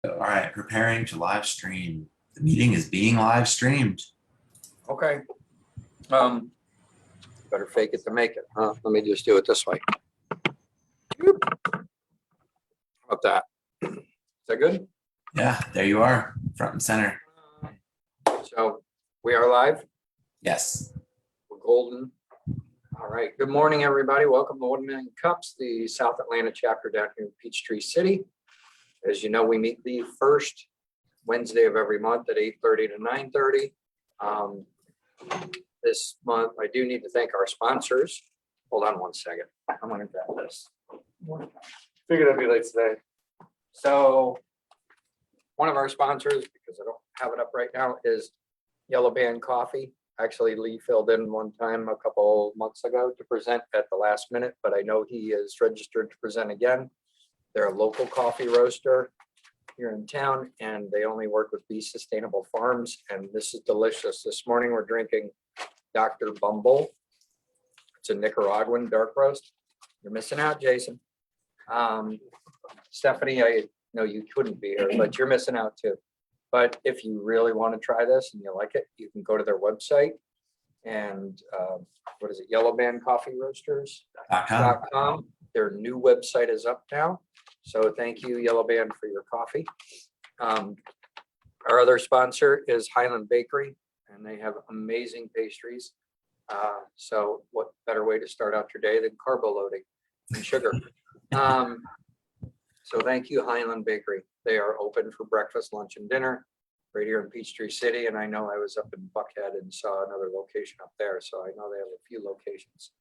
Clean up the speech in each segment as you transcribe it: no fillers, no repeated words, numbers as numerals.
All right, preparing to live stream. The meeting is being live streamed. Okay. Better fake it to make it, huh? Let me just do it this way. How about that? Is that good? Yeah, there you are, front and center. So we are live. Yes. We're golden. All right. Good morning, everybody. Welcome to 1 Million Cups, the South Atlanta chapter down here in Peachtree City. As you know, we meet the first Wednesday of every month at 8:30 to 9:30. This month, I do need to thank our sponsors. Hold on one second. I'm going to grab this. Figured I'd be late today. So one of our sponsors, because I don't have it up right now, is Yellow Band Coffee. Actually, Lee filled in one time a couple months ago to present at the last minute, but I know he is registered to present again. They're a local coffee roaster here in town, and they only work with Bee Sustainable Farms, and this is delicious. This morning we're drinking Dr. Bumble. It's a Nicaraguan dark roast. You're missing out, Jason. Stephanie, I know you couldn't be here, but you're missing out too. But if you really want to try this and you like it, you can go to their website and what is it? Yellowbandcoffeeroasters.com. Their new website is up now. So thank you, Yellow Band, for your coffee. Our other sponsor is Highland Bakery, and they have amazing pastries. So what better way to start out your day than carbo loading and sugar? So thank you, Highland Bakery. They are open for breakfast, lunch, and dinner right here in Peachtree City. And I know I was up in Buckhead and saw another location up there. So I know they have a few locations.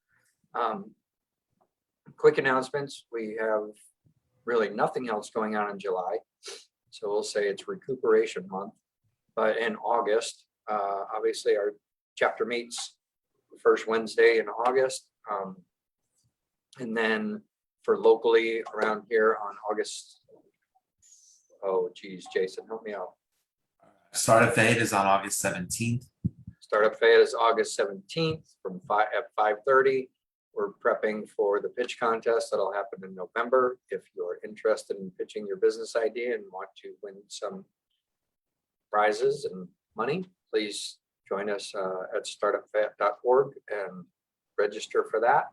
Quick announcements. We have really nothing else going on in July. So we'll say it's recuperation month. But in August, obviously our chapter meets the first Wednesday in August. And then for locally around here on August, oh geez, Jason, help me out. Startup Fade is on August 17th. Startup Fade is August 17th from 5:30. We're prepping for the pitch contest that'll happen in November. If you're interested in pitching your business idea and want to win some prizes and money, please join us at startupfat.org and register for that.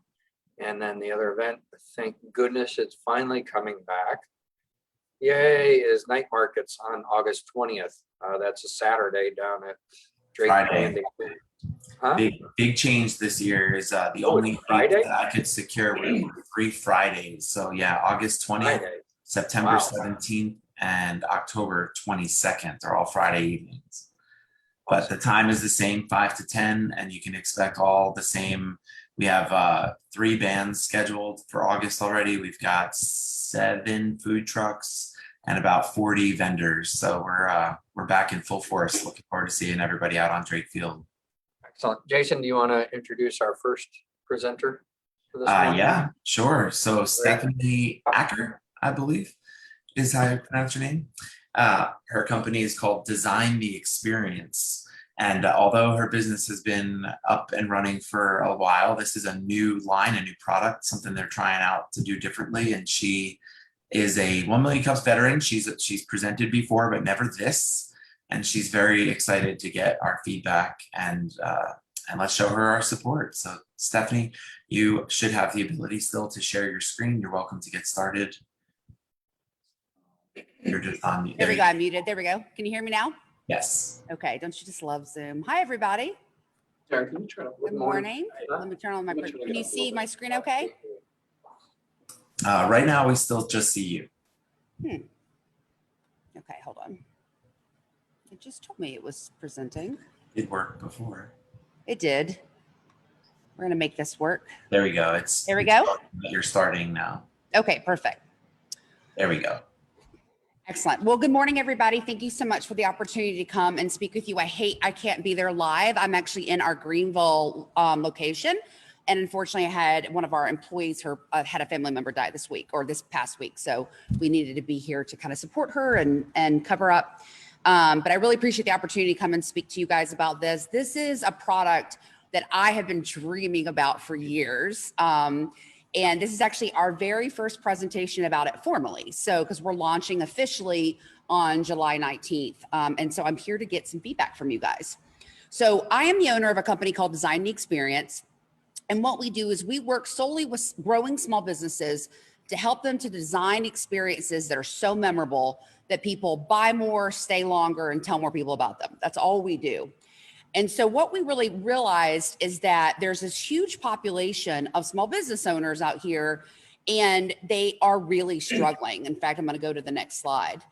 And then the other event, thank goodness it's finally coming back. Yay, is Night Markets on August 20th. That's a Saturday down at Drake Landing. Huh? Big change this year is the only Friday that I could secure were free Fridays. So yeah, August 20th, Friday. September 17th, and October 22nd are all Friday evenings. But the time is the same, 5 to 10, and you can expect all the same. We have 3 bands scheduled for August already. We've got 7 food trucks and about 40 vendors. So we're back in full force. Looking forward to seeing everybody out on Drake Field. Excellent. Jason, do you want to introduce our first presenter for this morning? Yeah, sure. So Stephanie Acker, I believe, is how you pronounce her name. Her company is called Design the Experience. And although her business has been up and running for a while, this is a new line, a new product, something they're trying out to do differently. And she is a 1 Million Cups veteran. She's presented before, but never this. And she's very excited to get our feedback and let's show her our support. So Stephanie, you should have the ability still to share your screen. You're welcome to get started. You're just on mute. There we go. I'm muted. There we go. Can you hear me now? Yes. Okay. Don't you just love Zoom? Hi, everybody. Sarah, can you turn up? Good morning. Let me turn on my. Can you see my screen okay? Right now, we still just see you. Okay, hold on. It just told me it was presenting. It worked before. It did. We're going to make this work. There we go. There we go. You're starting now. Okay, perfect. There we go. Excellent. Well, good morning, everybody. Thank you so much for the opportunity to come and speak with you. I can't be there live. I'm actually in our Greenville location. And unfortunately, I had one of our employees, had a family member die this past week. So we needed to be here to kind of support her and cover up. But I really appreciate the opportunity to come and speak to you guys about this. This is a product that I have been dreaming about for years. And this is actually our very first presentation about it formally. So, because we're launching officially on July 19th. And so I'm here to get some feedback from you guys. So I am the owner of a company called Design the Experience. And what we do is we work solely with growing small businesses to help them to design experiences that are so memorable that people buy more, stay longer, and tell more people about them. That's all we do. And so what we really realized is that there's this huge population of small business owners out here, and they are really struggling. In fact, I'm going to go to the next slide.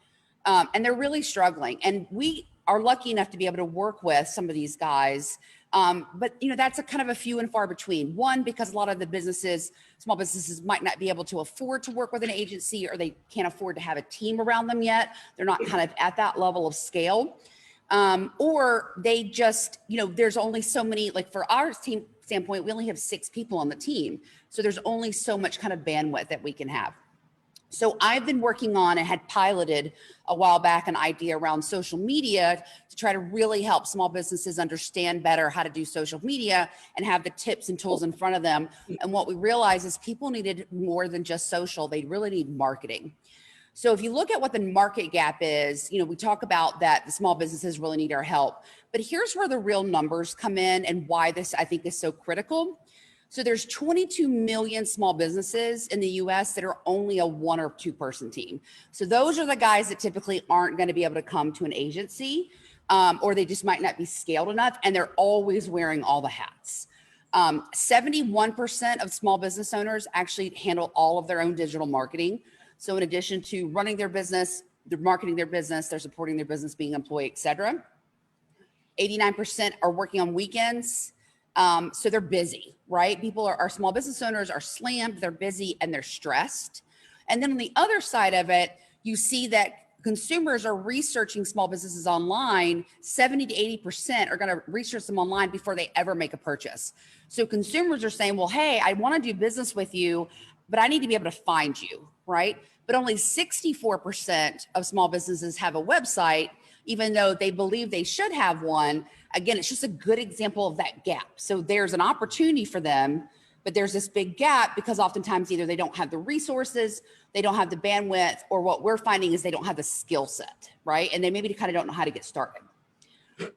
And they're really struggling. And we are lucky enough to be able to work with some of these guys. But that's a kind of a few and far between. One, because a lot of the small businesses might not be able to afford to work with an agency, or they can't afford to have a team around them yet. They're not kind of at that level of scale. Or they just, there's only so many, like for our team standpoint, we only have 6 people on the team. So there's only so much kind of bandwidth that we can have. So I've been working on and had piloted a while back an idea around social media to try to really help small businesses understand better how to do social media and have the tips and tools in front of them. And what we realized is people needed more than just social. They really need marketing. So if you look at what the market gap is, we talk about that the small businesses really need our help, but here's where the real numbers come in and why this I think is so critical. So there's 22 million small businesses in the US that are only a 1 or 2 person team. So those are the guys that typically aren't going to be able to come to an agency, or they just might not be scaled enough, and they're always wearing all the hats. 71% of small business owners actually handle all of their own digital marketing. So in addition to running their business, they're marketing their business, they're supporting their business, being employee, et cetera. 89% are working on weekends. So they're busy, right? Our small business owners are slammed, they're busy, and they're stressed. And then on the other side of it, you see that consumers are researching small businesses online. 70 to 80% are going to research them online before they ever make a purchase. So consumers are saying, well, hey, I want to do business with you, but I need to be able to find you, right? But only 64% of small businesses have a website, even though they believe they should have one. Again, it's just a good example of that gap. So there's an opportunity for them, but there's this big gap because oftentimes either they don't have the resources, they don't have the bandwidth, or what we're finding is they don't have the skill set, right? And they maybe kind of don't know how to get started.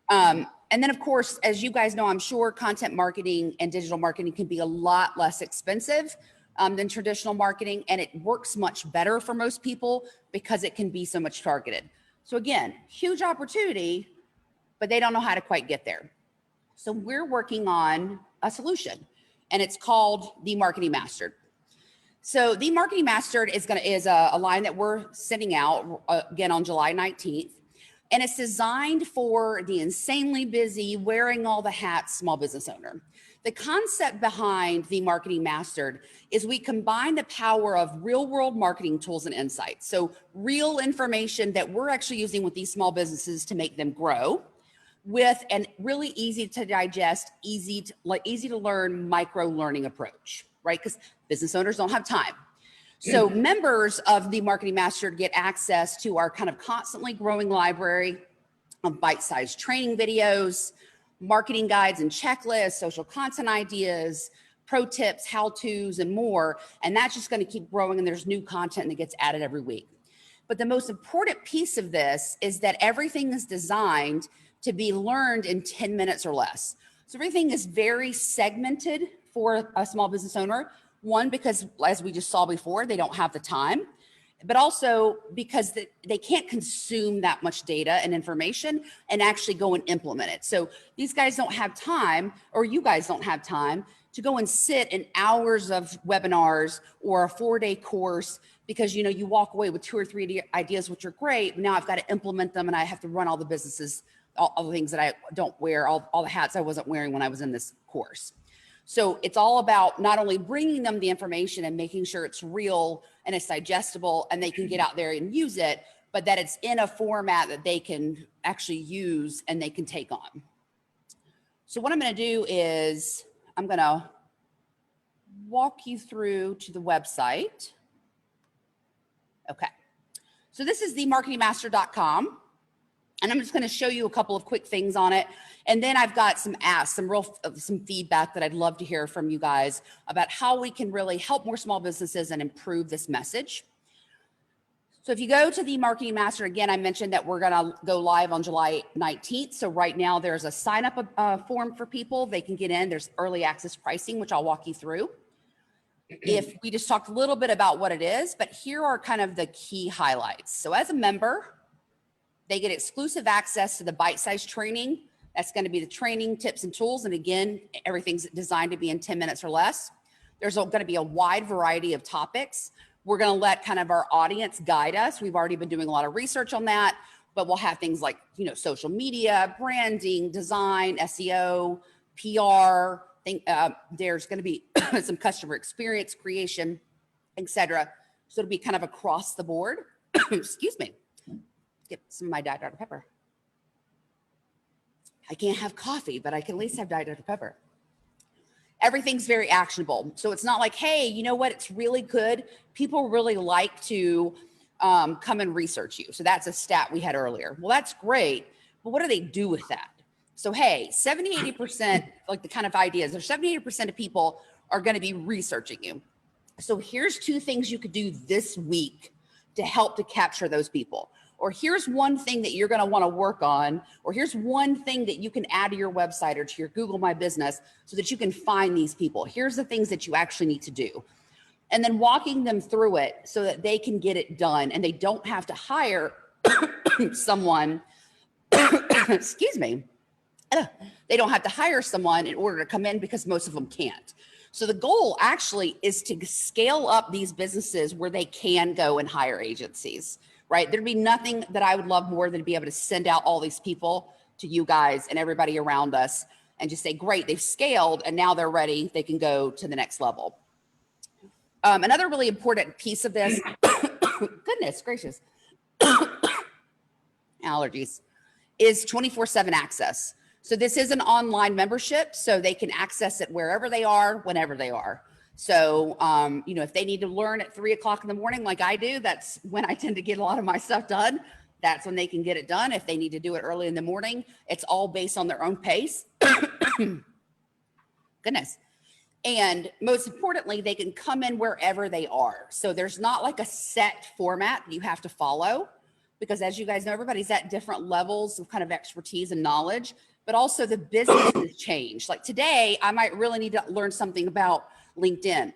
And then of course, as you guys know, I'm sure content marketing and digital marketing can be a lot less expensive than traditional marketing. And it works much better for most people because it can be so much targeted. So again, huge opportunity, but they don't know how to quite get there. So we're working on a solution, and it's called the Marketing Mastered. So the Marketing Mastered is a line that we're sending out again on July 19th. And it's designed for the insanely busy, wearing all the hats small business owner. The concept behind the Marketing Mastered is we combine the power of real world marketing tools and insights. So real information that we're actually using with these small businesses to make them grow, with a really easy to digest, easy to learn micro learning approach, right? Because business owners don't have time. So members of the Marketing Mastered get access to our kind of constantly growing library of bite-sized training videos, marketing guides and checklists, social content ideas, pro tips, how-tos, and more. And that's just going to keep growing, and there's new content that gets added every week. But the most important piece of this is that everything is designed to be learned in 10 minutes or less. So everything is very segmented for a small business owner. One, because as we just saw before, they don't have the time, but also because they can't consume that much data and information and actually go and implement it. So these guys don't have time, or you guys don't have time to go and sit in hours of webinars or a 4-day course, because you walk away with 2 or 3 ideas, which are great. But now I've got to implement them, and I have to run all the businesses, all the things that I don't wear, all the hats I wasn't wearing when I was in this course. So it's all about not only bringing them the information and making sure it's real and it's digestible and they can get out there and use it, but that it's in a format that they can actually use and they can take on. So what I'm going to do is I'm going to walk you through to the website. Okay. So this is themarketingmaster.com. And I'm just going to show you a couple of quick things on it. And then I've got some feedback that I'd love to hear from you guys about how we can really help more small businesses and improve this message. So if you go to the Marketing Master, again, I mentioned that we're going to go live on July 19th. So right now there's a sign up form for people. They can get in. There's early access pricing, which I'll walk you through. If we just talked a little bit about what it is, but here are kind of the key highlights. So as a member, they get exclusive access to the bite-sized training. That's going to be the training, tips, and tools. And again, everything's designed to be in 10 minutes or less. There's going to be a wide variety of topics. We're going to let kind of our audience guide us. We've already been doing a lot of research on that, but we'll have things like, social media, branding, design, SEO, PR. There's going to be some customer experience creation, etc. So it'll be kind of across the board. Excuse me. Get some of my Diet Dr. Pepper. I can't have coffee, but I can at least have Diet Dr. Pepper. Everything's very actionable. So it's not like, hey, you know what? It's really good. People really like to come and research you. So that's a stat we had earlier. Well, that's great. But what do they do with that? So, hey, 70, 80%, like the kind of ideas, there's 70, 80% of people are going to be researching you. So here's 2 things you could do this week to help to capture those people. Or here's one thing that you're going to want to work on, or here's one thing that you can add to your website or to your Google My Business so that you can find these people. Here's the things that you actually need to do. And then walking them through it so that they can get it done and they don't have to hire someone, excuse me, they don't have to hire someone in order to come in because most of them can't. So the goal actually is to scale up these businesses where they can go and hire agencies. Right? There'd be nothing that I would love more than to be able to send out all these people to you guys and everybody around us and just say, great, they've scaled and now they're ready. They can go to the next level. Another really important piece of this, goodness gracious, allergies, is 24/7 access. So this is an online membership, so they can access it wherever they are, whenever they are. So, if they need to learn at 3 o'clock in the morning, like I do, that's when I tend to get a lot of my stuff done. That's when they can get it done. If they need to do it early in the morning, it's all based on their own pace. Goodness. And most importantly, they can come in wherever they are. So there's not like a set format you have to follow, because as you guys know, everybody's at different levels of kind of expertise and knowledge, but also the business has changed. Like today, I might really need to learn something about LinkedIn.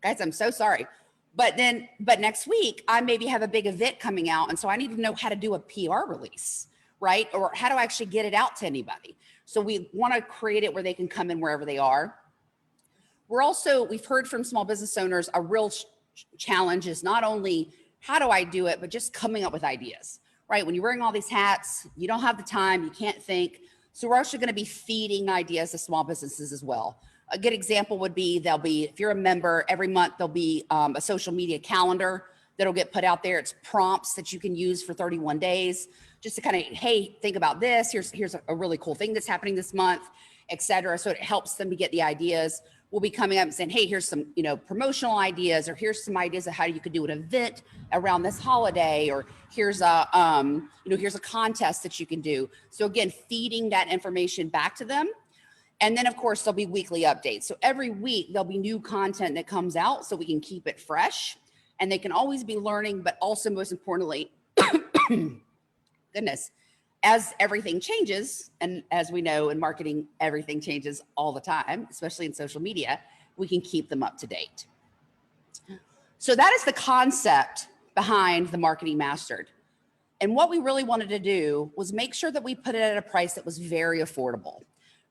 Guys, I'm so sorry. But next week, I maybe have a big event coming out. And so I need to know how to do a PR release, right? Or how to actually get it out to anybody. So we want to create it where they can come in wherever they are. We've heard from small business owners, a real challenge is not only how do I do it, but just coming up with ideas, right? When you're wearing all these hats, you don't have the time, you can't think. So we're actually going to be feeding ideas to small businesses as well. A good example would be if you're a member, every month there'll be a social media calendar that'll get put out there. It's prompts that you can use for 31 days just to kind of, hey, think about this. Here's a really cool thing that's happening this month, et cetera. So it helps them to get the ideas. We'll be coming up and saying, hey, here's some, promotional ideas, or here's some ideas of how you could do an event around this holiday, or here's a contest that you can do. So again, feeding that information back to them. And then of course there'll be weekly updates. So every week there'll be new content that comes out so we can keep it fresh, and they can always be learning, but also most importantly, goodness, as everything changes, and as we know in marketing, everything changes all the time, especially in social media, we can keep them up to date. So that is the concept behind the Marketing Mastered. And what we really wanted to do was make sure that we put it at a price that was very affordable.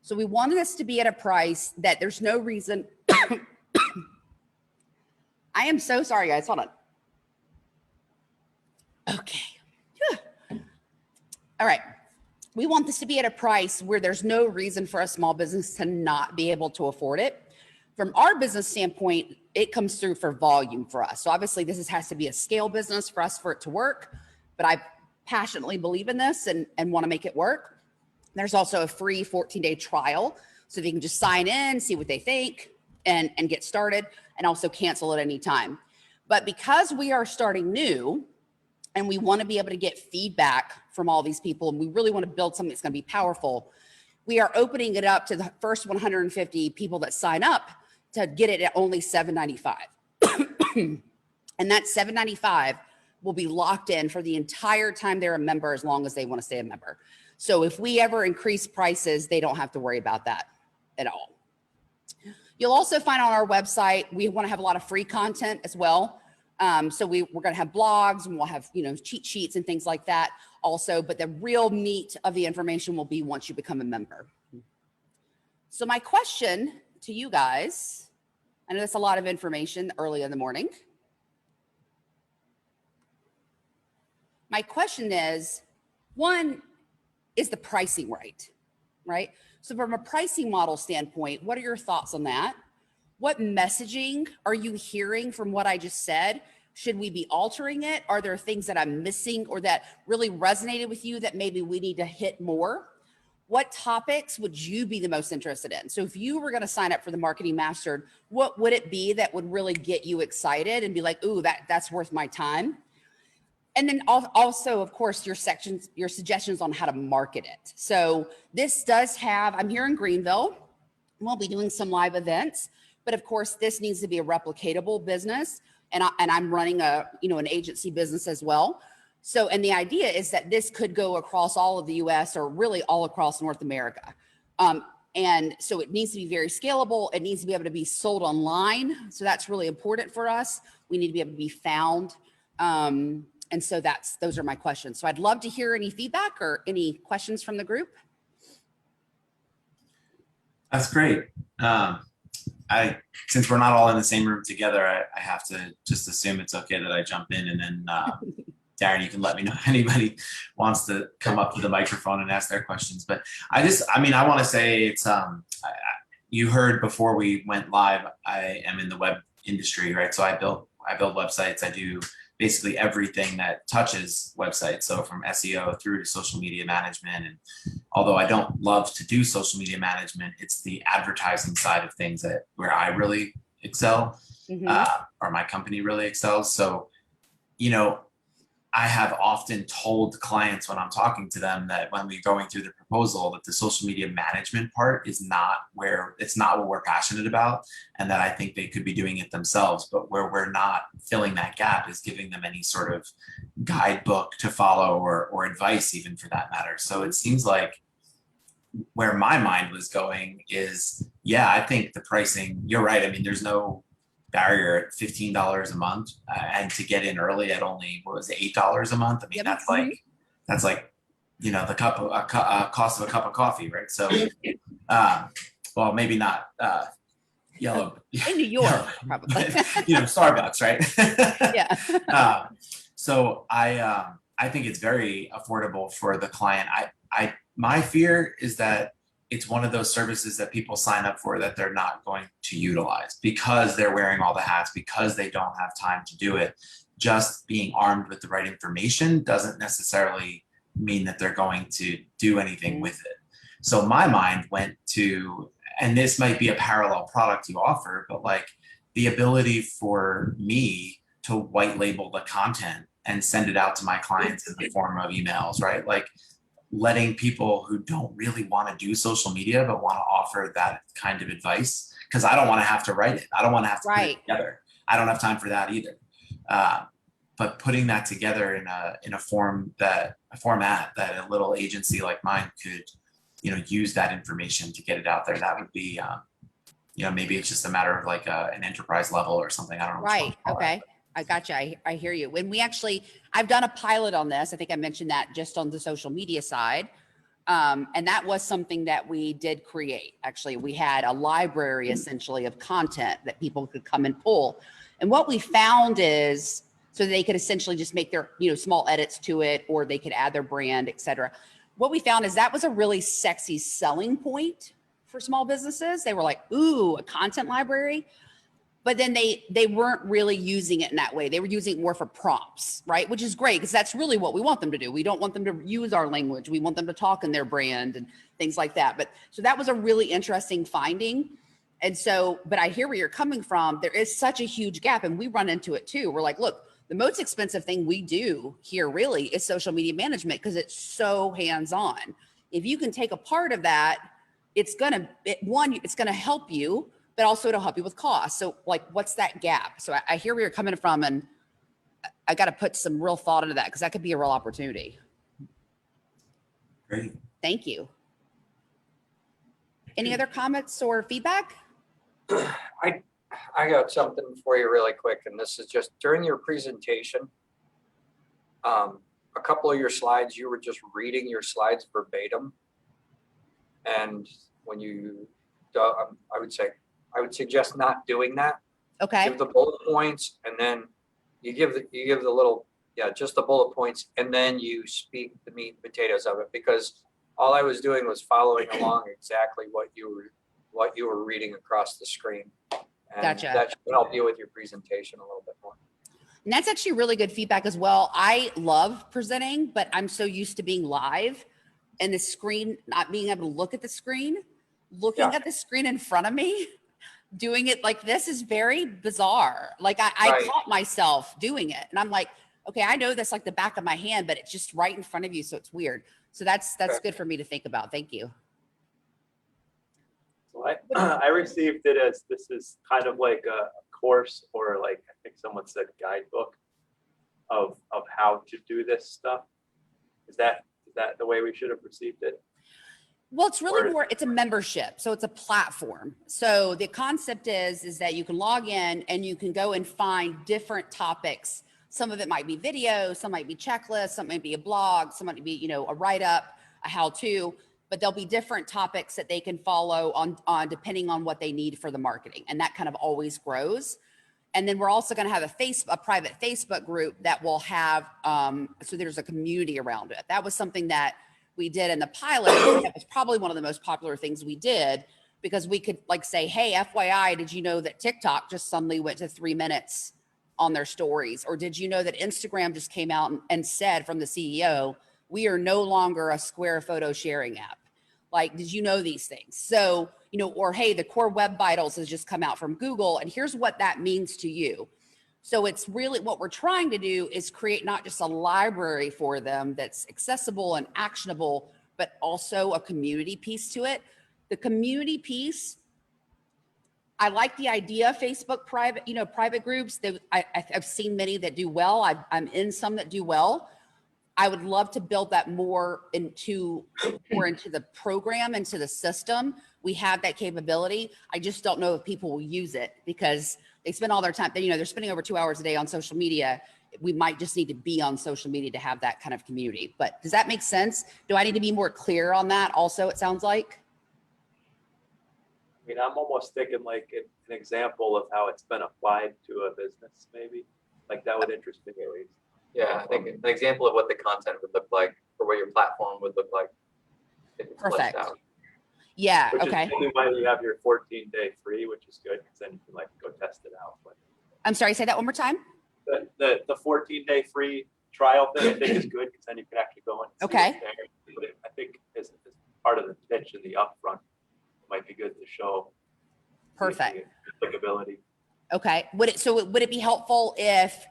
So we wanted this to be at a price that there's no reason. I am so sorry, guys. Hold on. Okay. All right. We want this to be at a price where there's no reason for a small business to not be able to afford it. From our business standpoint, it comes through for volume for us. So obviously this has to be a scale business for us for it to work, but I passionately believe in this and want to make it work. There's also a free 14-day trial, so they can just sign in, see what they think, and get started, and also cancel at any time. But because we are starting new, and we want to be able to get feedback from all these people, and we really want to build something that's going to be powerful, we are opening it up to the first 150 people that sign up to get it at only $7.95. And that $7.95 will be locked in for the entire time they're a member, as long as they want to stay a member. So if we ever increase prices, they don't have to worry about that at all. You'll also find on our website, we want to have a lot of free content as well. So we're going to have blogs, and we'll have, cheat sheets and things like that also, but the real meat of the information will be once you become a member. So my question to you guys, I know that's a lot of information early in the morning. My question is, one, is the pricing right? So from a pricing model standpoint, what are your thoughts on that? What messaging are you hearing from what I just said? Should we be altering it? Are there things that I'm missing or that really resonated with you that maybe we need to hit more? What topics would you be the most interested in? So if you were going to sign up for the Marketing Mastered, what would it be that would really get you excited and be like, ooh, that's worth my time? And then also, of course, your suggestions on how to market it. So this does have, I'm here in Greenville. We'll be doing some live events, but of course, this needs to be a replicatable business. And I'm running an agency business as well. So, and the idea is that this could go across all of the US or really all across North America. And so it needs to be very scalable. It needs to be able to be sold online. So that's really important for us. We need to be able to be found. And so those are my questions. So I'd love to hear any feedback or any questions from the group. That's great. Since we're not all in the same room together, I have to just assume it's okay that I jump in, and then Darren, you can let me know if anybody wants to come up to the microphone and ask their questions. But I want to say it's, you heard before we went live, I am in the web industry, right? So I build websites. I do basically everything that touches websites. So from SEO through to social media management. And although I don't love to do social media management, it's the advertising side of things where I really excel, or my company really excels. So, I have often told clients when I'm talking to them that when we're going through the proposal, that the social media management part is not what we're passionate about, and that I think they could be doing it themselves. But where we're not filling that gap is giving them any sort of guidebook to follow or advice, even for that matter. So it seems like where my mind was going is, yeah, I think the pricing, you're right. I mean, there's no barrier at $15 a month, and to get in early at only, what was it, $8 a month? I mean, that's like the cost of a cup of coffee, right? So well, maybe not yellow in New York, probably. But, Starbucks, right? Yeah. So I think it's very affordable for the client. My fear is that it's one of those services that people sign up for that they're not going to utilize because they're wearing all the hats, because they don't have time to do it. Just being armed with the right information doesn't necessarily mean that they're going to do anything with it. So my mind went to, and this might be a parallel product you offer, but like the ability for me to white label the content and send it out to my clients in the form of emails, right? Like letting people who don't really want to do social media but want to offer that kind of advice, because I don't want to have to write it. I don't want to have to put it together. I don't have time for that either. But putting that together in a format that a little agency like mine could, use that information to get it out there, that would be, maybe it's just a matter of like an enterprise level or something. I don't know. Right. Okay. I gotcha. I hear you. When I've done a pilot on this. I think I mentioned that just on the social media side. And that was something that we did create. Actually, we had a library essentially of content that people could come and pull. And what we found is, so they could essentially just make their, small edits to it, or they could add their brand, et cetera. What we found is that was a really sexy selling point for small businesses. They were like, ooh, a content library. But then they weren't really using it in that way. They were using it more for prompts, right? Which is great, because that's really what we want them to do. We don't want them to use our language. We want them to talk in their brand and things like that. But so that was a really interesting finding. And so, but I hear where you're coming from. There is such a huge gap, and we run into it too. We're like, look, the most expensive thing we do here really is social media management, because it's so hands-on. If you can take a part of that, it's gonna help you, but also it'll help you with cost. So like, what's that gap? So I hear where you're coming from, and I got to put some real thought into that because that could be a real opportunity. Great. Thank you. Any other comments or feedback? I got something for you really quick, and this is just during your presentation. A couple of your slides, you were just reading your slides verbatim. And when you, I would suggest not doing that. Okay. Give the bullet points, and then you give the little, just the bullet points, and then you speak the meat and potatoes of it, because all I was doing was following along exactly what you were reading across the screen. And Gotcha. that should help you with your presentation a little bit more. And that's actually really good feedback as well. I love presenting, but I'm so used to being live and the screen, not being able to look at the screen, looking at the screen in front of me, doing it like this is very bizarre. Like I caught myself doing it and I'm like, okay, I know that's like the back of my hand, but it's just right in front of you. So it's weird. So that's good for me to think about. Thank you. So I received it as this is kind of like a course, or like I think someone said guidebook of how to do this stuff. Is that the way we should have received it? Well, it's really more, it's a membership. So it's a platform. So the concept is that you can log in and you can go and find different topics. Some of it might be video, some might be checklists, some might be a blog, some might be, a write-up, a how-to, but there'll be different topics that they can follow on depending on what they need for the marketing. And that kind of always grows. And then we're also going to have a private Facebook group that will have, so there's a community around it. That was something that we did in the pilot. That was probably one of the most popular things we did, because we could like say, hey, FYI, did you know that TikTok just suddenly went to 3 minutes on their stories? Or did you know that Instagram just came out and said from the CEO, we are no longer a Square photo sharing app? Like, did you know these things? So, or hey, the Core Web Vitals has just come out from Google, and here's what that means to you. So it's really what we're trying to do is create not just a library for them that's accessible and actionable, but also a community piece to it. The community piece, I like the idea of Facebook private groups. I've seen many that do well. I'm in some that do well. I would love to build that more into the program, into the system. We have that capability. I just don't know if people will use it because they spend all their time, they're spending over 2 hours a day on social media. We might just need to be on social media to have that kind of community. But does that make sense? Do I need to be more clear on that also, it sounds like? I mean, I'm almost thinking like an example of how it's been applied to a business, maybe. Like that would interest me at least. Yeah, I think an example of what the content would look like, or what your platform would look like. Perfect. Yeah. Which Okay. is maybe why you have your 14-day free, which is good because then you can like go test it out. But I'm sorry, say that one more time. the 14-day free trial thing I think is good because then you can actually go and see Okay. But I think as part of the pitch in the upfront, it might be good to show Perfect. the applicability. Okay. Would it be helpful if,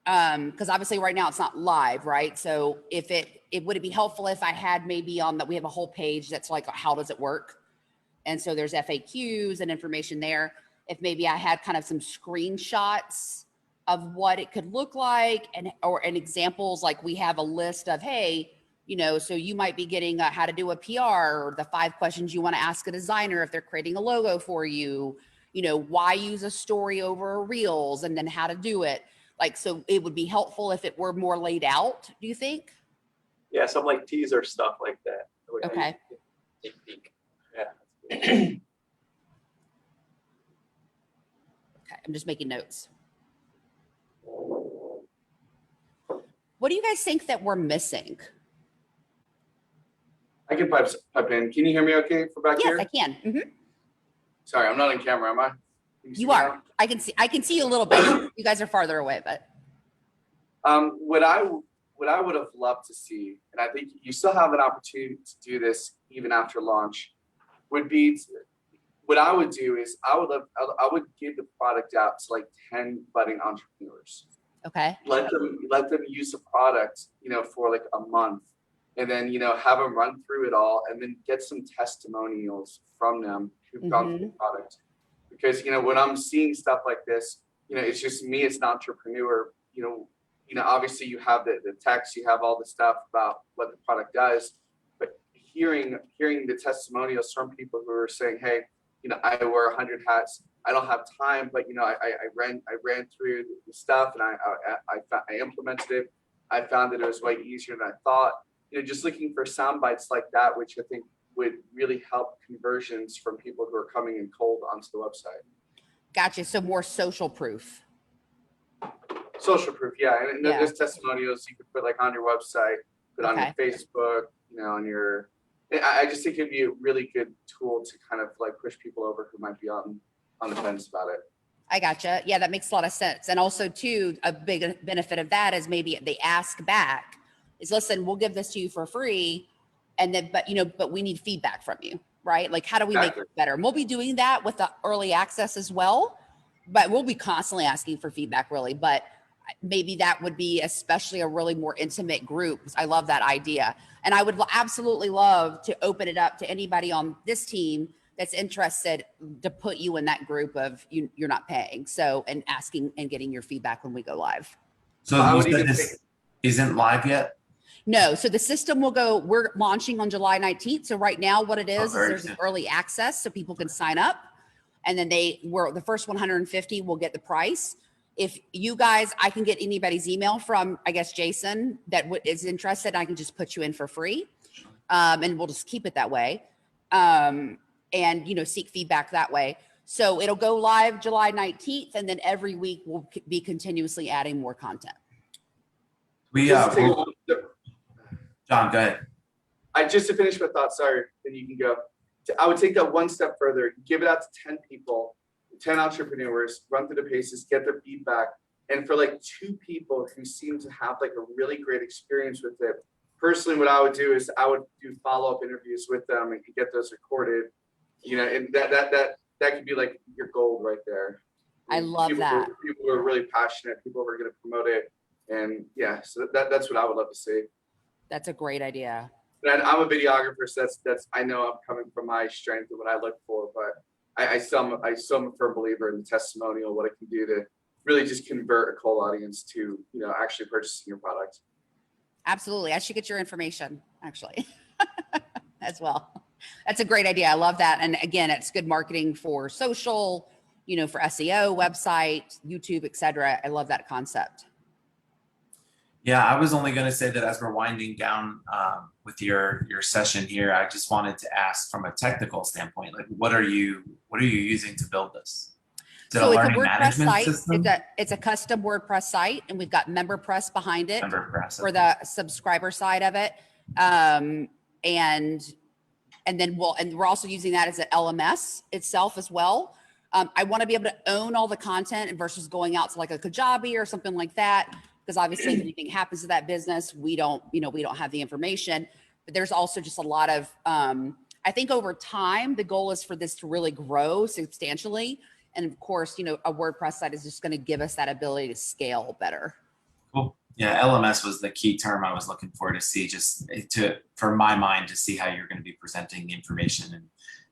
because obviously right now it's not live, right? So if would it be helpful if I had maybe we have a whole page that's like, how does it work? And so there's FAQs and information there. If maybe I had kind of some screenshots of what it could look like and examples, like we have a list of, hey, so you might be getting how to do a PR, or the 5 questions you want to ask a designer if they're creating a logo for you, why use a story over Reels, and then how to do it. Like, so it would be helpful if it were more laid out, do you think? Yeah, some like teaser stuff like that. Okay. Yeah. Okay, I'm just making notes. What do you guys think that we're missing? I can pipe in. Can you hear me okay for back Yes, here? I can. Mhm. Sorry, I'm not on camera, am I? Can see You me are. I can see you a little bit. You guys are farther away, but. now? What I would have loved to see, and I think you still have an opportunity to do this even after launch, would be what I would do is I would give the product out to like 10 budding entrepreneurs. Okay. Let them use the product, for like a month, and then have them run through it all, and then get some testimonials from them who've gone through the product. Because when I'm seeing stuff like this, it's just me as an entrepreneur, obviously you have the text, you have all the stuff about what the product does, but hearing the testimonials from people who are saying, hey, I wear 100 hats. I don't have time, but I ran through the stuff and I implemented it. I found that it was way easier than I thought. Just looking for sound bites like that, which I think would really help conversions from people who are coming in cold onto the website. Gotcha. So more social proof. Social proof, yeah. And Yeah. there's testimonials you could put like on your website, put on your Facebook, on your. I just think it'd be a really good tool to kind of like push people over who might be on the fence about it. I gotcha. Yeah, that makes a lot of sense. And also too, a big benefit of that is maybe they ask back is, listen, we'll give this to you for free. And then, but we need feedback from you, right? Like, how do we make it better? And we'll be doing that with the early access as well, but we'll be constantly asking for feedback really. But maybe that would be especially a really more intimate group. I love that idea. And I would absolutely love to open it up to anybody on this team that's interested to put you in that group of you're not paying. So, and asking and getting your feedback when we go live. So you said this isn't live yet? No. So the system we're launching on July 19th. So right now what it is there's an early access so people can sign up, and then the first 150 will get the price. If you guys, I can get anybody's email from, I guess, Jason that is interested. I can just put you in for free. And we'll just keep it that way. And, seek feedback that way. So it'll go live July 19th. And then every week we'll be continuously adding more content. John, go ahead. Just to finish my thought, sorry, then you can go. I would take that one step further, give it out to 10 people, 10 entrepreneurs, run through the paces, get their feedback. And for like 2 people who seem to have like a really great experience with it, personally, what I would do is I would do follow-up interviews with them and get those recorded, and that could be like your gold right there. I love that. People who are really passionate, people who are going to promote it. And yeah, so that's what I would love to see. That's a great idea. And I'm a videographer, so that's I know I'm coming from my strength and what I look for, but I still am a firm believer in the testimonial, what it can do to really just convert a cold audience to, actually purchasing your product. Absolutely. I should get your information actually as well. That's a great idea. I love that. And again, it's good marketing for social, for SEO, website, YouTube, et cetera. I love that concept. Yeah, I was only going to say that as we're winding down with your session here, I just wanted to ask from a technical standpoint, like what are you using to build this? So it's a WordPress site. It's a custom WordPress site, and we've got MemberPress behind it for the subscriber side of it. And we're also using that as an LMS itself as well. I want to be able to own all the content versus going out to like a Kajabi or something like that. Because obviously if anything happens to that business, we don't have the information, but there's also just a lot of, I think over time, the goal is for this to really grow substantially. And of course, a WordPress site is just going to give us that ability to scale better. Cool. Yeah. LMS was the key term I was looking for to see for my mind to see how you're going to be presenting the information and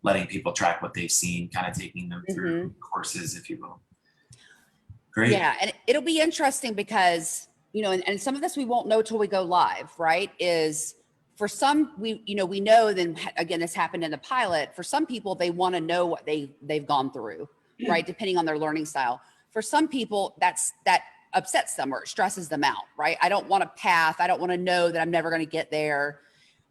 letting people track what they've seen, kind of taking them through courses, if you will. Great. Yeah. And it'll be interesting because, and some of this we won't know till we go live, right? Is for some, we know, then again, this happened in the pilot. For some people, they want to know what they've gone through, right? Depending on their learning style. For some people, that upsets them or it stresses them out, right? I don't want a path. I don't want to know that I'm never going to get there.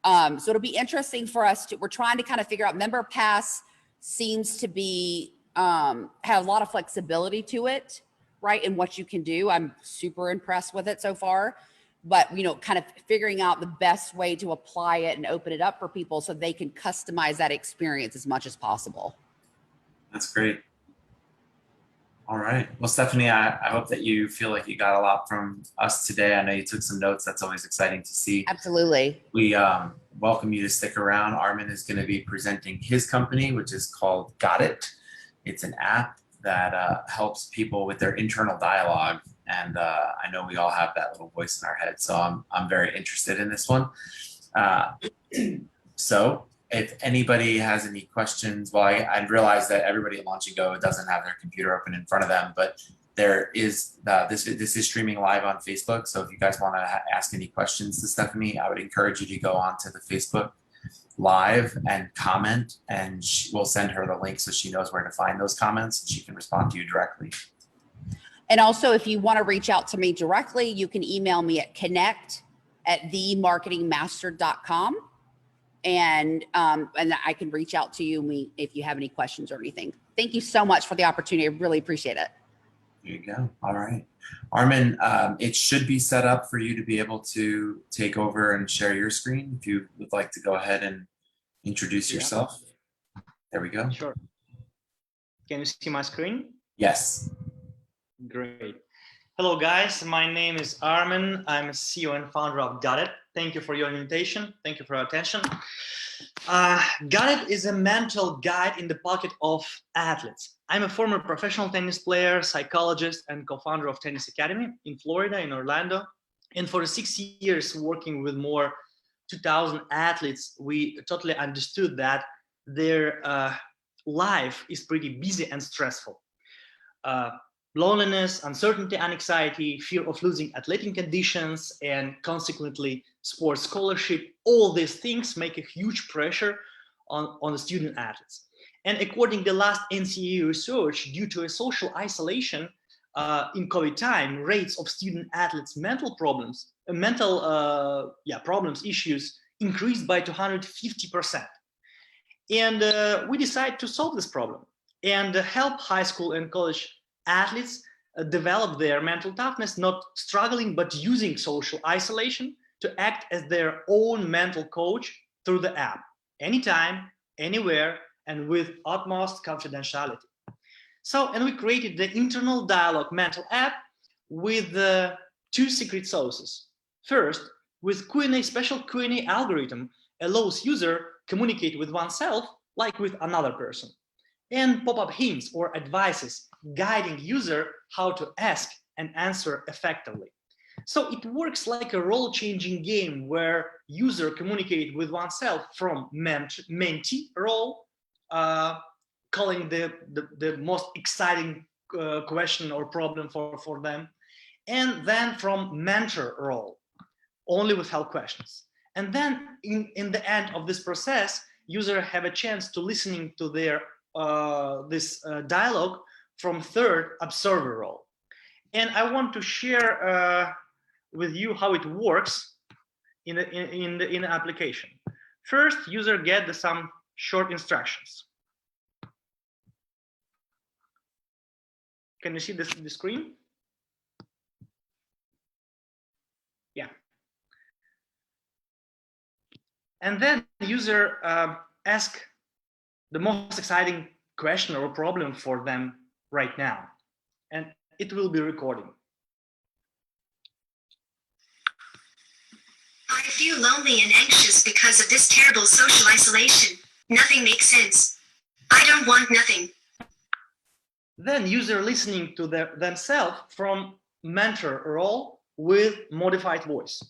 So it'll be interesting for us we're trying to kind of figure out. MemberPass seems to be, have a lot of flexibility to it, right? And what you can do. I'm super impressed with it so far, but kind of figuring out the best way to apply it and open it up for people so they can customize that experience as much as possible. That's great. All right. Well, Stephanie, I hope that you feel like you got a lot from us today. I know you took some notes. That's always exciting to see. Absolutely. We welcome you to stick around. Armen is going to be presenting his company, which is called Got It. It's an app that helps people with their internal dialogue. And I know we all have that little voice in our head. So I'm very interested in this one. So if anybody has any questions, well, I realize that everybody at Launch and Go doesn't have their computer open in front of them, but there is this is streaming live on Facebook. So if you guys want to ask any questions to Stephanie, I would encourage you to go onto the Facebook live and comment, and we'll send her the link so she knows where to find those comments and she can respond to you directly. And also, if you want to reach out to me directly, you can email me at connect@themarketingmaster.com. And I can reach out to you if you have any questions or anything. Thank you so much for the opportunity. I really appreciate it. There you go. All right. Armen, it should be set up for you to be able to take over and share your screen. If you would like to go ahead and introduce yourself. There we go. Sure. Can you see my screen? Yes. Great. Hello, guys. My name is Armen. I'm a CEO and founder of Got It. Thank you for your invitation. Thank you for your attention. Got It is a mental guide in the pocket of athletes. I'm a former professional tennis player, psychologist, and co-founder of Tennis Academy in Florida, in Orlando. And for 6 years working with more 2,000 athletes, we totally understood that their life is pretty busy and stressful. Loneliness, uncertainty, and anxiety, fear of losing athletic conditions, and consequently sports scholarship, all these things make a huge pressure on the student athletes. And according to the last NCAA research, due to a social isolation in COVID time, rates of student athletes' mental problems, issues increased by 250%. And we decided to solve this problem and help high school and college athletes develop their mental toughness, not struggling, but using social isolation to act as their own mental coach through the app, anytime, anywhere, and with utmost confidentiality. So, and we created the internal dialogue mental app with 2 secret sauces. First, with Q&A, special Q&A algorithm allows user communicate with oneself like with another person, and pop-up hints or advices guiding user how to ask and answer effectively. So it works like a role-changing game where user communicate with oneself from mentee role, calling the most exciting question or problem for them, and then from mentor role, only with help questions. And then in the end of this process, user have a chance to listening to their dialogue from third observer role. And I want to share with you how it works in the application. First, user get some short instructions. Can you see the screen? Yeah. And then user ask the most exciting question or problem for them right now, and it will be recording. I feel lonely and anxious because of this terrible social isolation. Nothing makes sense. I don't want nothing. Then user listening to themselves from mentor role with modified voice.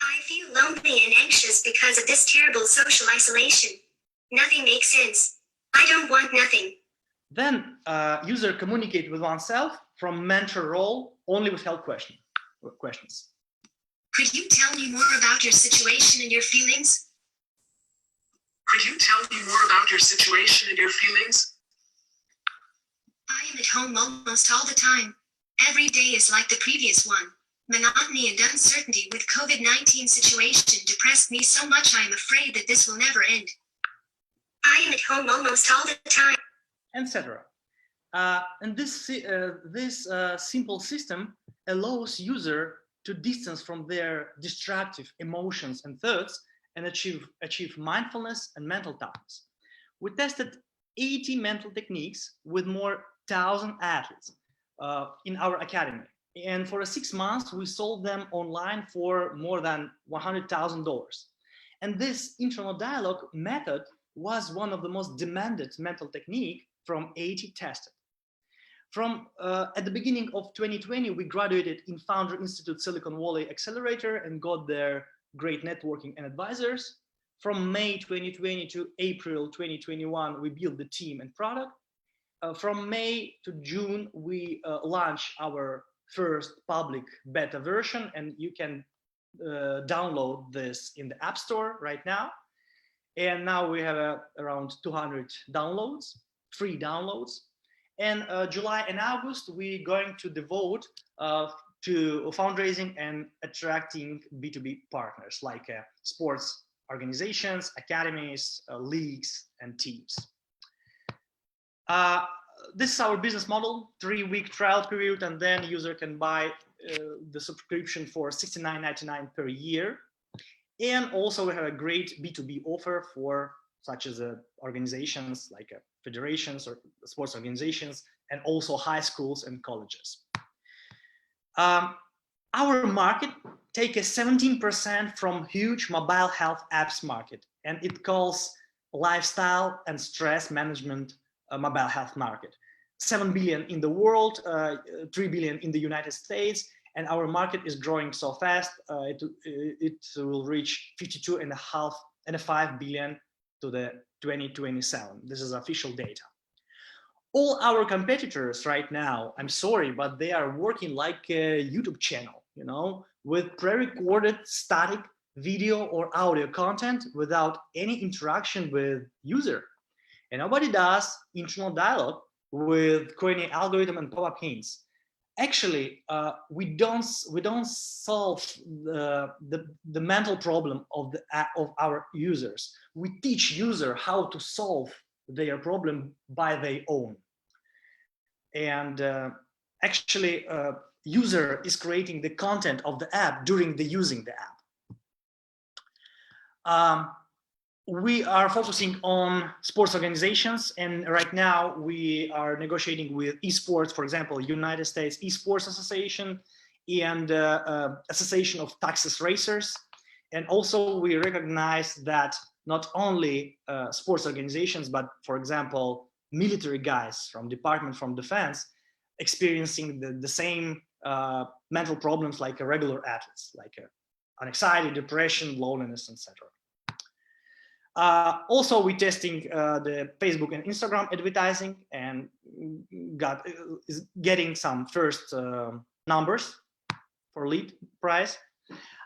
I feel lonely and anxious because of this terrible social isolation. Nothing makes sense. I don't want nothing. Then user communicate with oneself from mentor role only with help questions. Could you tell me more about your situation and your feelings? Could you tell me more about your situation and your feelings? I am at home almost all the time. Every day is like the previous one. Monotony and uncertainty with COVID-19 situation depressed me so much I am afraid that this will never end. I am at home almost all the time. Etc. And this simple system allows user to distance from their destructive emotions and thoughts and achieve mindfulness and mental toughness. We tested 80 mental techniques with more 1,000 athletes in our academy. And for 6 months, we sold them online for more than $100,000. And this internal dialogue method was one of the most demanded mental technique from 80 tested. From at the beginning of 2020, we graduated in Founder Institute Silicon Valley Accelerator and got their great networking and advisors. From May 2020 to April 2021, we built the team and product. from May to June, we launch our first public beta version, and you can download this in the App Store right now. And now we have around 200 downloads, free downloads. And July and August, we're going to devote to fundraising and attracting B2B partners like sports organizations, academies, leagues, and teams. This is our business model, 3-week trial period, and then user can buy the subscription for $69.99 per year. And also we have a great B2B offer for such as organizations like federations or sports organizations, and also high schools and colleges. Our market take a 17% from huge mobile health apps market, and it calls lifestyle and stress management mobile health market. 7 billion in the world, 3 billion in the United States, and our market is growing so fast, it will reach 52.5 billion to the 2027. This is official data. All our competitors right now, I'm sorry, but they are working like a YouTube channel, you know, with pre-recorded static video or audio content without any interaction with user. And nobody does internal dialogue with query algorithm and pop-up hints. Actually, we don't solve the mental problem of our users. We teach user how to solve their problem by their own. And actually, user is creating the content of the app during the using the app. We are focusing on sports organizations, and right now we are negotiating with esports, for example, United States Esports Association and Association of Texas Racers. And also we recognize that not only sports organizations, but for example, military guys from Department from Defense experiencing the same mental problems like regular athletes, like anxiety, depression, loneliness, etc. Also, we're testing the Facebook and Instagram advertising and is getting some first numbers for lead price.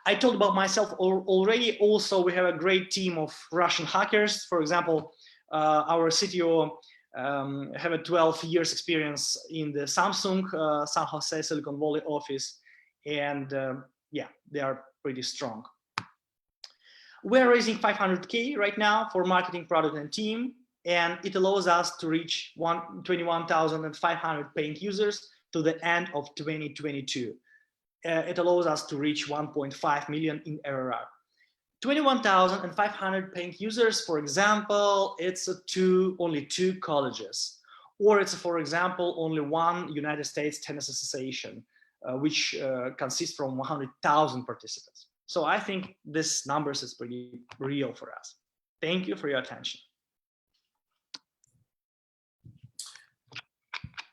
I told about myself already. Also, we have a great team of Russian hackers. For example, our CTO have a 12 years experience in the Samsung San Jose Silicon Valley office, and yeah, they are pretty strong. We're raising 500K right now for marketing, product, and team, and it allows us to reach 21,500 paying users to the end of 2022. It allows us to reach 1.5 million in ARR. 21,500 paying users, for example, it's only two colleges, or it's, for example, only one United States Tennis Association, which consists from 100,000 participants. So I think this numbers is pretty real for us. Thank you for your attention.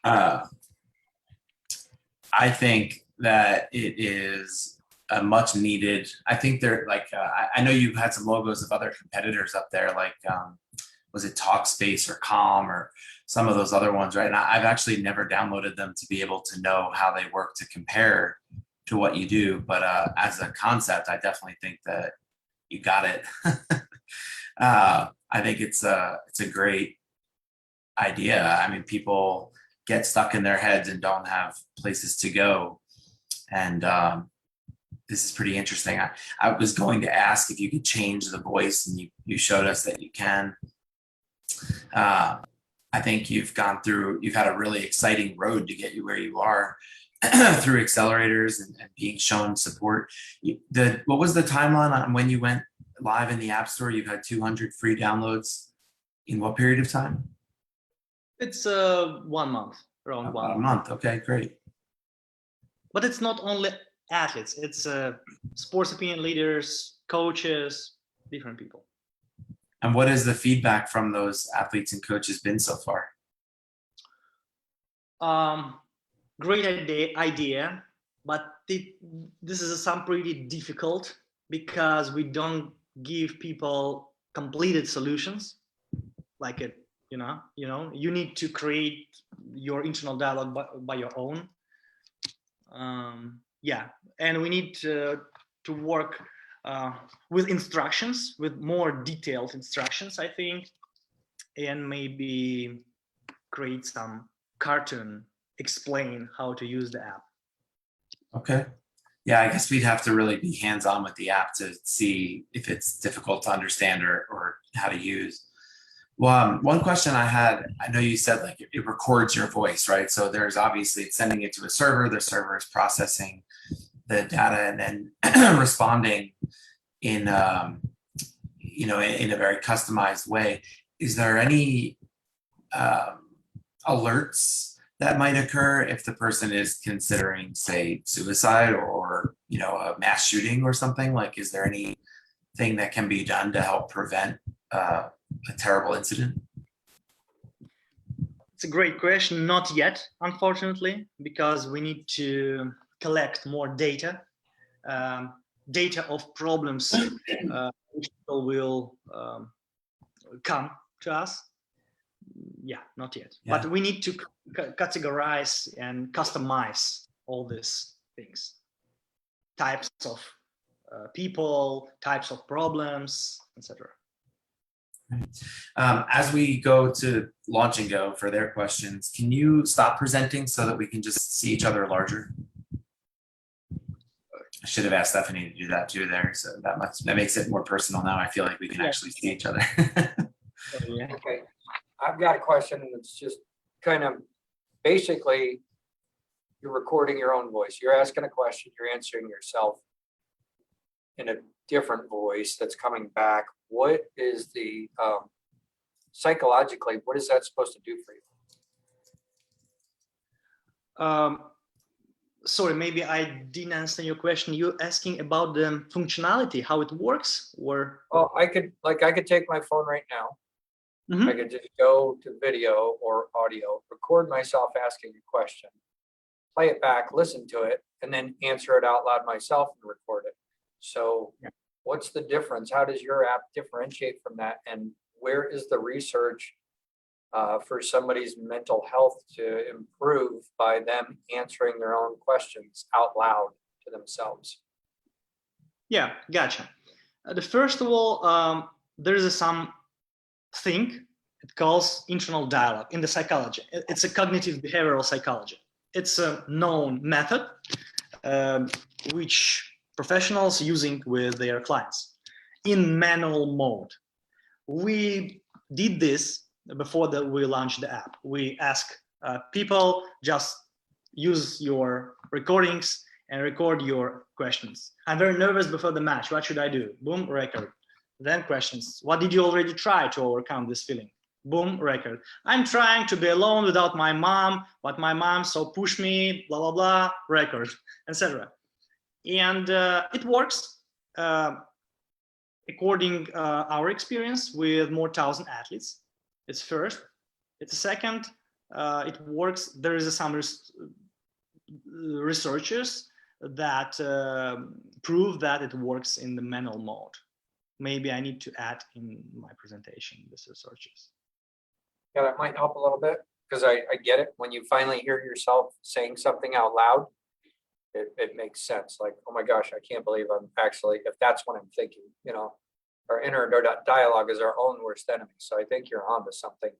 I think that it is a much needed, I think they're like, I know you've had some logos of other competitors up there, like, was it Talkspace or Calm or some of those other ones, right? And I've actually never downloaded them to be able to know how they work to compare to what you do. But as a concept, I definitely think that you got it. I think it's a great idea. I mean, people get stuck in their heads and don't have places to go. And this is pretty interesting. I was going to ask if you could change the voice, and you showed us that you can. I think you've had a really exciting road to get you where you are through accelerators and being shown support. What was the timeline on when you went live in the App Store? You've had 200 free downloads in what period of time? It's 1 month, around About a month. Okay, great. But it's not only athletes, it's sports opinion leaders, coaches, different people. And what has the feedback from those athletes and coaches been so far? Great idea, but this is some pretty difficult because we don't give people completed solutions like You need to create your internal dialogue by your own. Yeah, and we need to work with instructions, with more detailed instructions, I think, and maybe create some cartoon, explain how to use the app. Okay. Yeah, I guess we'd have to really be hands-on with the app to see if it's difficult to understand or how to use. Well, one question I had, I know you said like it records your voice, right? So there's obviously it's sending it to a server, the server is processing the data and then responding in in a very customized way. Is there any alerts that might occur if the person is considering, say, suicide or a mass shooting or something? Like, is there anything that can be done to help prevent a terrible incident? It's a great question. Not yet, unfortunately, because we need to collect more data, data of problems which people will come to us. Yeah, not yet. Yeah. But we need to categorize and customize all these things. Types of people, types of problems, etc. As we go to Launch and Go for their questions, can you stop presenting so that we can just see each other larger? I should have asked Stephanie to do that too there. So that makes it more personal now. I feel like we can actually see each other. Yeah. Okay, I've got a question that's just kind of basically you're recording your own voice. You're asking a question, you're answering yourself in a different voice that's coming back. What is the psychologically, what is that supposed to do for you? Sorry, maybe I didn't understand your question. You're asking about the functionality, how it works, or? Oh, I could take my phone right now. Mm-hmm. I could just go to video or audio, record myself asking a question, play it back, listen to it, and then answer it out loud myself and record it. So yeah. What's the difference? How does your app differentiate from that? And where is the research for somebody's mental health to improve by them answering their own questions out loud to themselves? Yeah, gotcha. The first of all, there is some thing it calls internal dialogue in the psychology. It's a cognitive behavioral psychology. It's a known method which professionals using with their clients in manual mode. We did this before we launched the app. We ask people just use your recordings and record your questions. I'm very nervous before the match. What should I do? Boom, record. Then questions. What did you already try to overcome this feeling? Boom, record. I'm trying to be alone without my mom, but my mom so push me, blah, blah, blah, record, etc. And it works according our experience with more 1,000 athletes. It's first. It's second. It works. There is some researchers that prove that it works in the manual mode. Maybe I need to add in my presentation this researchers. Yeah, that might help a little bit because I get it. When you finally hear yourself saying something out loud, it makes sense. Like, oh my gosh, I can't believe I'm actually, if that's what I'm thinking, our inner dialogue is our own worst enemy. So I think you're onto something,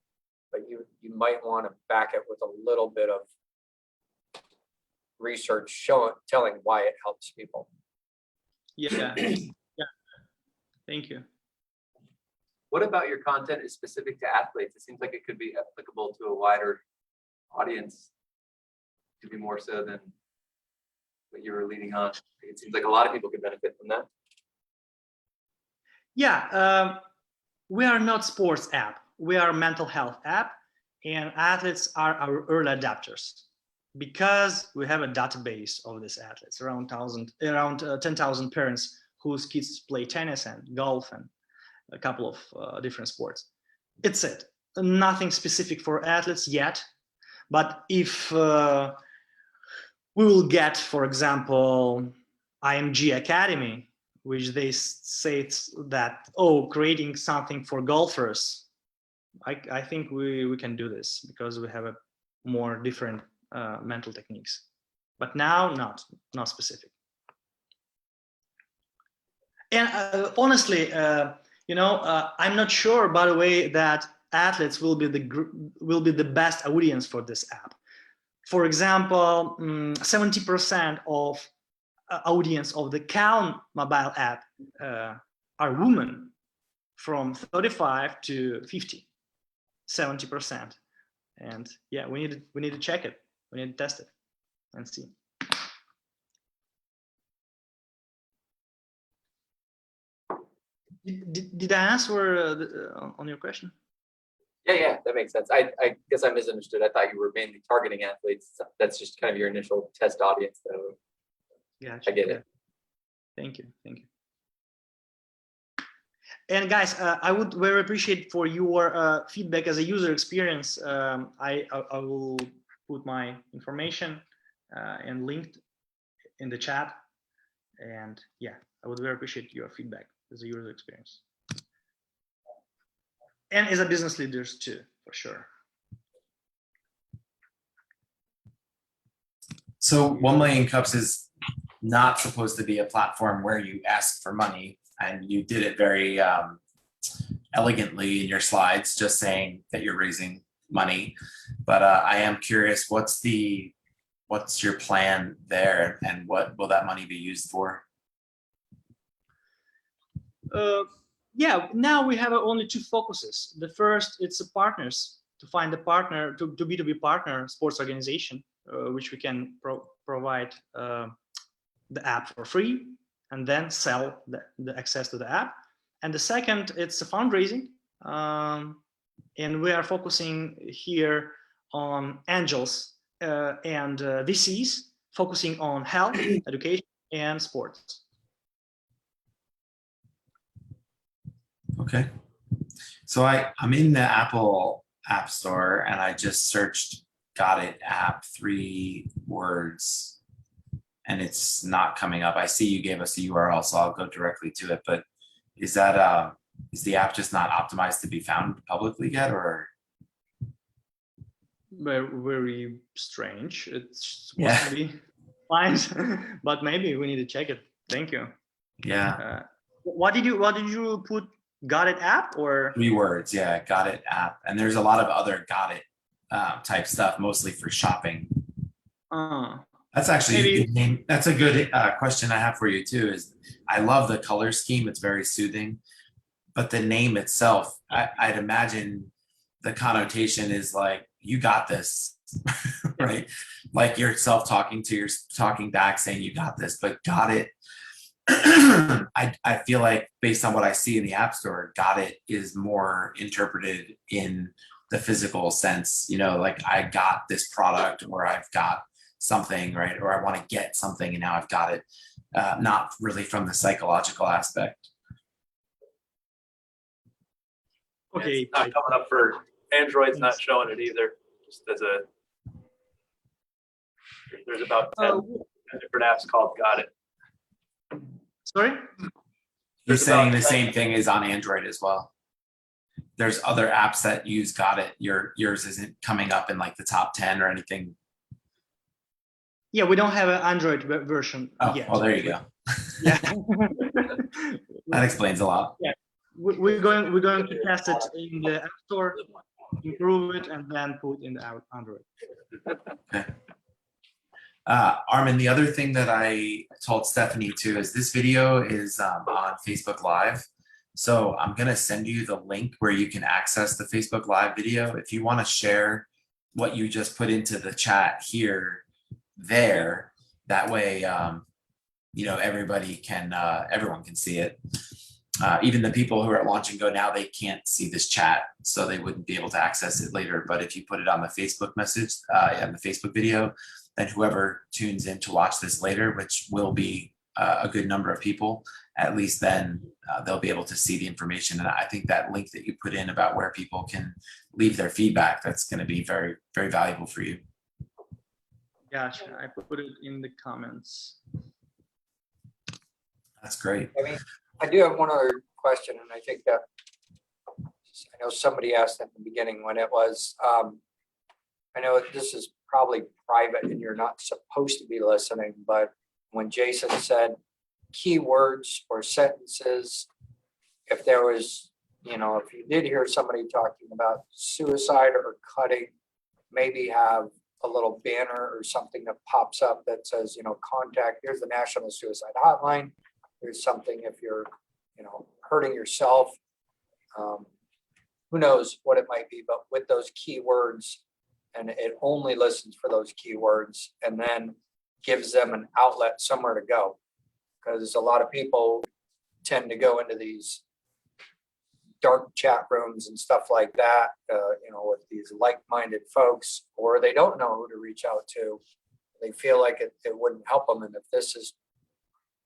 but you might want to back it with a little bit of research telling why it helps people. Yeah. Thank you. What about your content is specific to athletes? It seems like it could be applicable to a wider audience, could be more so than what you were leading on. It seems like a lot of people could benefit from that. Yeah, we are not sports app. We are a mental health app, and athletes are our early adapters because we have a database of these athletes, around 10,000 parents whose kids play tennis and golf and a couple of different sports. It's it. Nothing specific for athletes yet, but if we will get, for example, IMG Academy, which they say that, creating something for golfers I think we can do this because we have a more different mental techniques, but now not specific. And honestly, I'm not sure, by the way, that athletes will be the best audience for this app. For example, 70% of audience of the Calm mobile app are women from 35 to 50, 70%. And yeah, we need to check it. We need to test it and see. Did I answer on your question? Yeah, that makes sense. I guess I misunderstood. I thought you were mainly targeting athletes. That's just kind of your initial test audience, though. Yeah, I get it. Thank you. And guys, I would very appreciate for your feedback as a user experience. I will put my information and linked in the chat. And yeah, I would very appreciate your feedback as a user experience. And as a business leaders too, for sure. So 1 Million Cups is not supposed to be a platform where you ask for money, and you did it very elegantly in your slides, just saying that you're raising money. But I am curious, what's your plan there, and what will that money be used for? Yeah, now we have only two focuses. The first, it's partners, to find a partner, to B2B partner sports organization, which we can provide the app for free and then sell the access to the app. And the second, it's a fundraising. And we are focusing here on angels and VCs, focusing on health, education, and sports. Okay. So I'm in the Apple App Store, and I just searched "Got It" app, 3 words, and it's not coming up. I see you gave us a URL, so I'll go directly to it. But is that is the app just not optimized to be found publicly yet, or? Very strange. It's supposed to be fine, but maybe we need to check it. Thank you. Yeah. What did you put? Got It app or 3 words? Yeah, Got It app. And there's a lot of other Got It type stuff, mostly for shopping. That's actually that's a good question I have for you too. Is I love the color scheme; it's very soothing. But the name itself, I'd imagine the connotation is like, you got this, right? Like you're self-talking to your talking back, saying you got this. But Got It, I feel like based on what I see in the App Store, Got It is more interpreted in the physical sense. Like I got this product, or I've got something, right? Or I want to get something and now I've got it. Not really from the psychological aspect. Okay. It's not coming up for Android's not showing it either. Just as there's about 10 different apps called Got It. Sorry? You're saying the same thing is on Android as well. There's other apps that use Got It. Yours isn't coming up in like the top 10 or anything. Yeah, we don't have an Android version yet. Well, there you go. Yeah. That explains a lot. Yeah. We're going to test it in the App Store, improve it, and then put in the Android. Okay. Armen, the other thing that I told Stephanie too is this video is on Facebook Live. So I'm going to send you the link where you can access the Facebook Live video. If you want to share what you just put into the chat here, there, that way, everybody can, everyone can see it. Even the people who are at Launch and Go now, they can't see this chat, so they wouldn't be able to access it later. But if you put it on the Facebook message, on the Facebook video, then whoever tunes in to watch this later, which will be a good number of people, at least then they'll be able to see the information. And I think that link that you put in about where people can leave their feedback, that's going to be very, very valuable for you. Gotcha. I put it in the comments. That's great. I mean, I do have one other question, and I think that I know somebody asked at the beginning when it was, I know this is probably private and you're not supposed to be listening, but when Jason said keywords or sentences, if there was, if you did hear somebody talking about suicide or cutting, maybe have a little banner or something that pops up that says, contact, here's the National Suicide Hotline. There's something if you're, hurting yourself. Who knows what it might be, but with those keywords, and it only listens for those keywords and then gives them an outlet somewhere to go. Because a lot of people tend to go into these dark chat rooms and stuff like that, with these like-minded folks, or they don't know who to reach out to. They feel like it wouldn't help them. And if this is,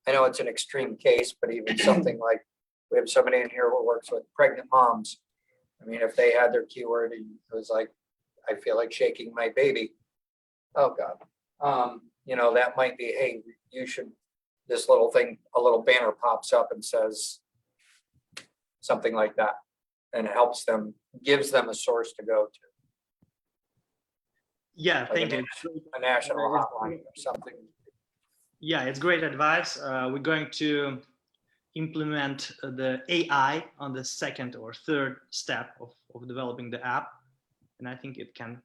I know it's an extreme case, but even something like, we have somebody in here who works with pregnant moms. I mean, if they had their keyword, it was like, I feel like shaking my baby. Oh God. That might be, hey, you should, this little thing, a little banner pops up and says something like that, and it helps them, gives them a source to go to. Yeah, thank you. A national hotline or something. Yeah, it's great advice. We're going to implement the AI on the second or third step of developing the app. And I think it can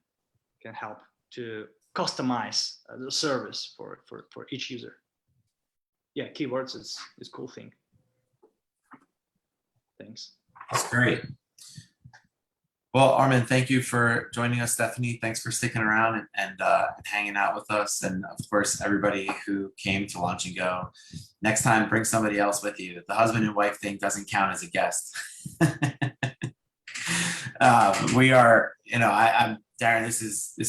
help to customize the service for each user. Yeah, keywords is a cool thing. Thanks. That's great. Well, Armen, thank you for joining us. Stephanie, thanks for sticking around and hanging out with us. And of course, everybody who came to Launch and Go. Next time, bring somebody else with you. The husband and wife thing doesn't count as a guest. We are, I'm Darren. This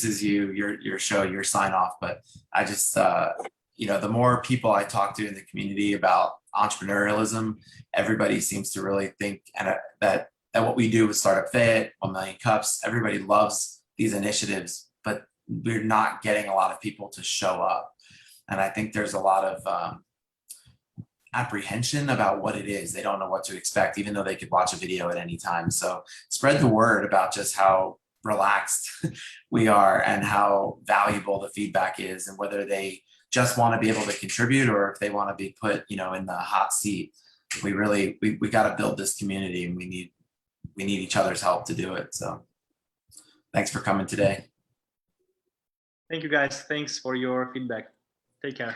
is you, your show, your sign off. But I just, the more people I talk to in the community about entrepreneurialism, everybody seems to really think that what we do with Startup Fit, 1 Million Cups, everybody loves these initiatives, but we're not getting a lot of people to show up. And I think there's a lot of apprehension about what it is. They don't know what to expect, even though they could watch a video at any time. So spread the word about just how relaxed we are and how valuable the feedback is, and whether they just want to be able to contribute or if they want to be put, in the hot seat. We got to build this community, and we need each other's help to do it. So thanks for coming today. Thank you, guys. Thanks for your feedback. Take care.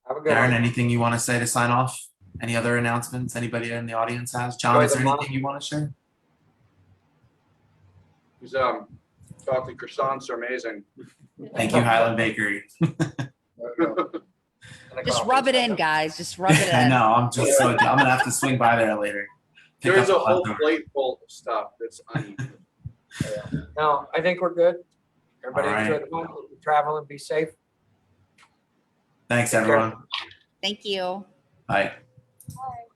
Have a good Darren, one. anything you want to say to sign off? Any other announcements anybody in the audience has? John, is there anything you want to share? These chocolate croissants are amazing. Thank you, Highland Bakery. Just rub it in, guys. Just rub it in. I know. I'm gonna have to swing by there later. Pick There's up a whole leftovers. plate full of stuff that's uneaten. No, I think we're good. Everybody All right. enjoy the month, travel and be safe. Thanks, Take care. everyone. Thank you. Bye. Bye.